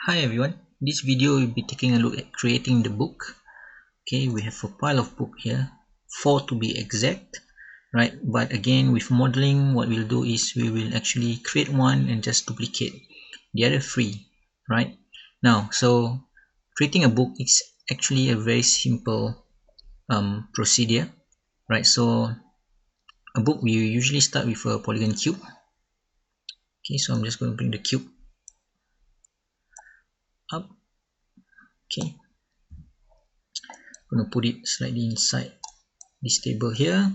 Hi everyone, this video will be taking a look at creating the book. Okay, we have a pile of book here, 4 to be exact, right? But again, with modeling, what we'll do is we will actually create one and just duplicate the other 3, right? Now, so creating a book is actually a very simple procedure, right? So a book, we usually start with a polygon cube. Okay, so I'm just going to bring the cube up. Okay, I'm going to put it slightly inside this table here.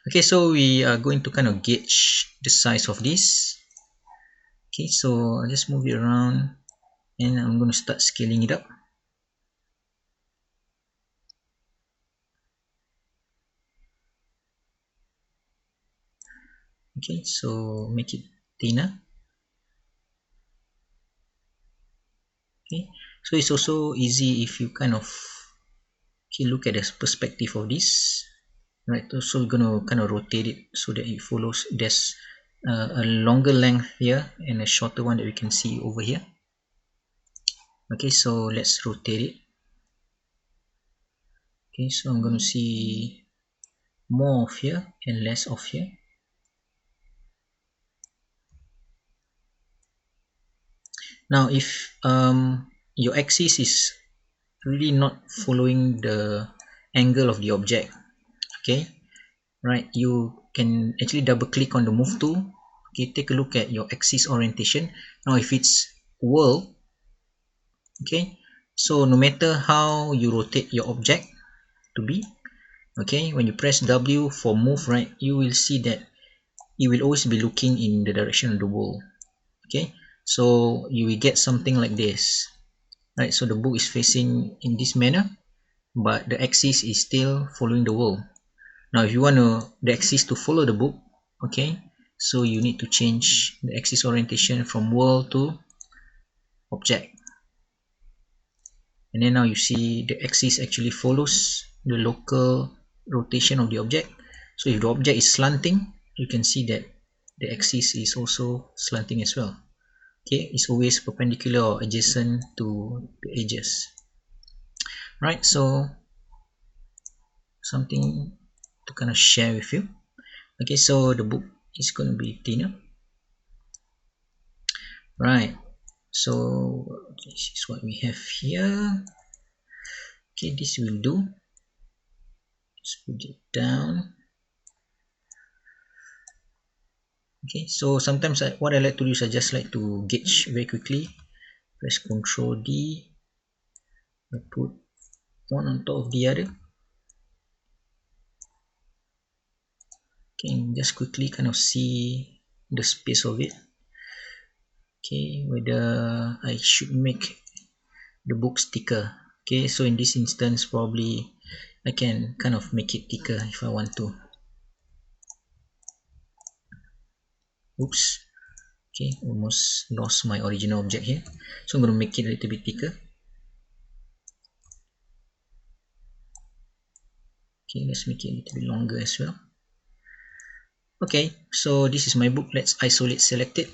Okay, so we are going to kind of gauge the size of this. Okay, so I'll just move it around and I'm going to start scaling it up. Okay, so make it thinner. Okay, so it's also easy if you kind of look at the perspective of this, right? So we're going to kind of rotate it so that it follows. There's a longer length here and a shorter one that we can see over here. Okay, so let's rotate it. Okay, so I'm going to see more of here and less of here. Now if your axis is really not following the angle of the object, okay, right, you can actually double click on the move tool. Okay, take a look at your axis orientation. Now if it's world, okay, so no matter how you rotate your object to be, okay, when you press W for move, right, you will see that it will always be looking in the direction of the world. Okay, so you will get something like this, right? So the book is facing in this manner, but the axis is still following the world. Now if you want the axis to follow the book, okay, so you need to change the axis orientation from world to object, and then now you see the axis actually follows the local rotation of the object. So if the object is slanting, you can see that the axis is also slanting as well. Okay, it's always perpendicular or adjacent to the edges, right? So something to kind of share with you. Okay, so the book is going to be thinner, right? So this is what we have here. Okay, this will do. Just put it down. Okay, so sometimes what I like to do is I just like to gauge very quickly. Press Ctrl D. I put one on top of the other. Okay, and just quickly kind of see the space of it. Okay, whether I should make the book thicker. Okay, so in this instance probably I can kind of make it thicker if I want to. Oops, okay, almost lost my original object here, so I'm going to make it a little bit thicker. Okay, let's make it a little bit longer as well. Okay, so this is my book. Let's isolate select it.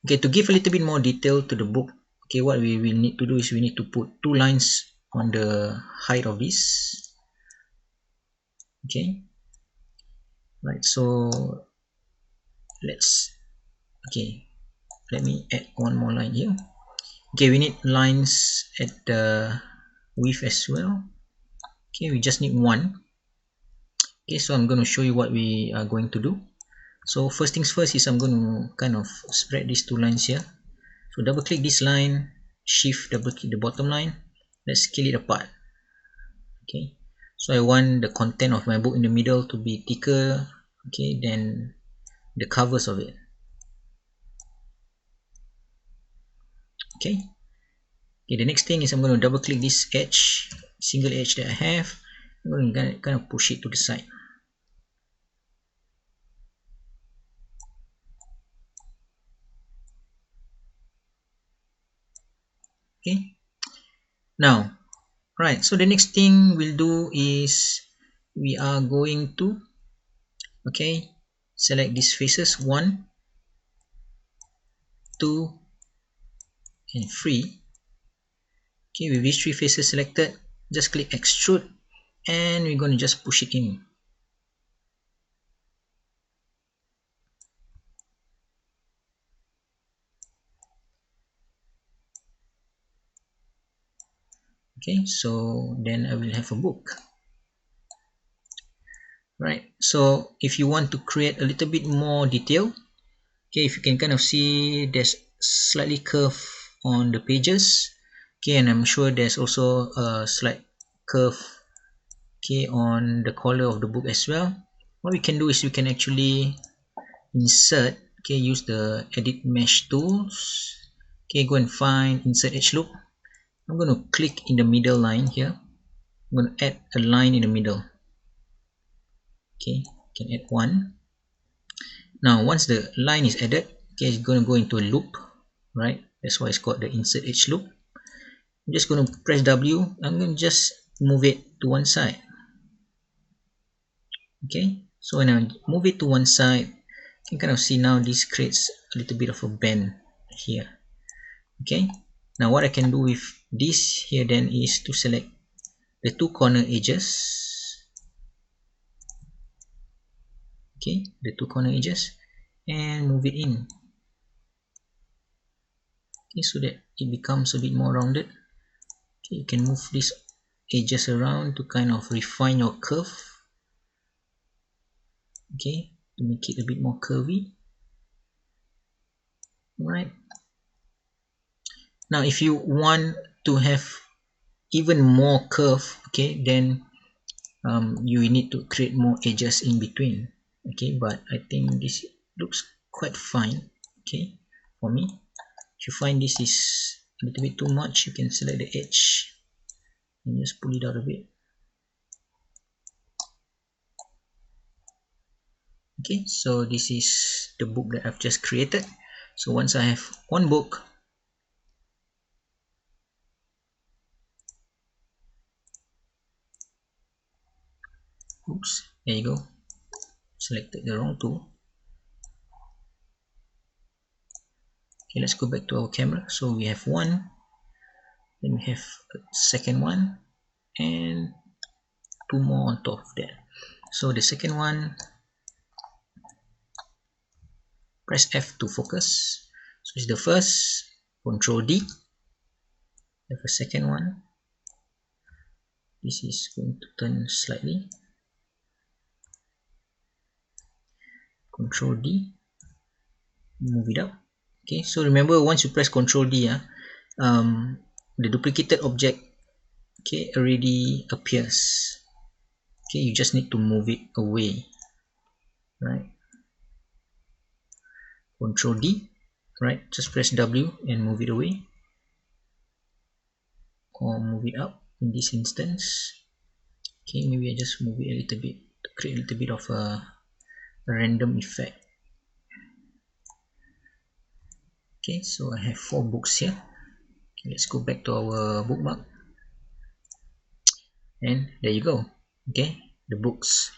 Okay, to give a little bit more detail to the book, okay, what we will need to do is we need to put 2 lines on the height of this. Okay, right, so let's, okay, let me add one more line here. Okay, we need lines at the width as well. Okay, we just need one. Okay, so I'm going to show you what we are going to do. So first things first is I'm going to kind of spread these 2 lines here. So double click this line, shift double click the bottom line, let's scale it apart. Okay, so I want the content of my book in the middle to be thicker, okay, than the covers of it. Okay, okay, the next thing is I'm going to double click this edge, single edge that I have. I'm going to kind of push it to the side. Okay, now, right, so the next thing we'll do is we are going to, okay, select these faces, 1, 2 and 3. Okay, with these three faces selected, just click extrude and we're going to just push it in. Okay, so then I will have a book. Right, so if you want to create a little bit more detail, okay, if you can kind of see there's slightly curve on the pages, okay, and I'm sure there's also a slight curve, okay, on the collar of the book as well. What we can do is we can actually insert, okay, use the edit mesh tools, okay, go and find insert edge loop. I'm going to click in the middle line here. I'm going to add a line in the middle. Okay, can add one. Now once the line is added, okay, it's going to go into a loop, right? That's why it's called the insert edge loop. I'm just going to press W. I'm going to just move it to one side. Okay, so when I move it to one side, you can kind of see now this creates a little bit of a bend here. Okay, now what I can do with this here then is to select the two corner edges. Okay, the two corner edges, and move it in. Okay, so that it becomes a bit more rounded. Okay, you can move these edges around to kind of refine your curve. Okay, to make it a bit more curvy. Right. Now if you want to have even more curve, okay, then you need to create more edges in between. Okay, but I think this looks quite fine, okay, for me. If you find this is a little bit too much, you can select the edge and just pull it out a bit. Okay, so this is the book that I've just created. So once I have one book, oops, there you go, selected the wrong tool. Okay, let's go back to our camera. So we have one, then we have a second one, and two more on top of that. So the second one, press F to focus. So it's the first, Control D. We have a second one. This is going to turn slightly. Control D, move it up. Okay, so remember once you press Control D, the duplicated object, okay, already appears. Okay, you just need to move it away, right? Control D, right? Just press W and move it away, or move it up in this instance. Okay, maybe I just move it a little bit to create a little bit of a random effect. Okay, so I have 4 books here. Okay, let's go back to our bookmark, and there you go. Okay, the books.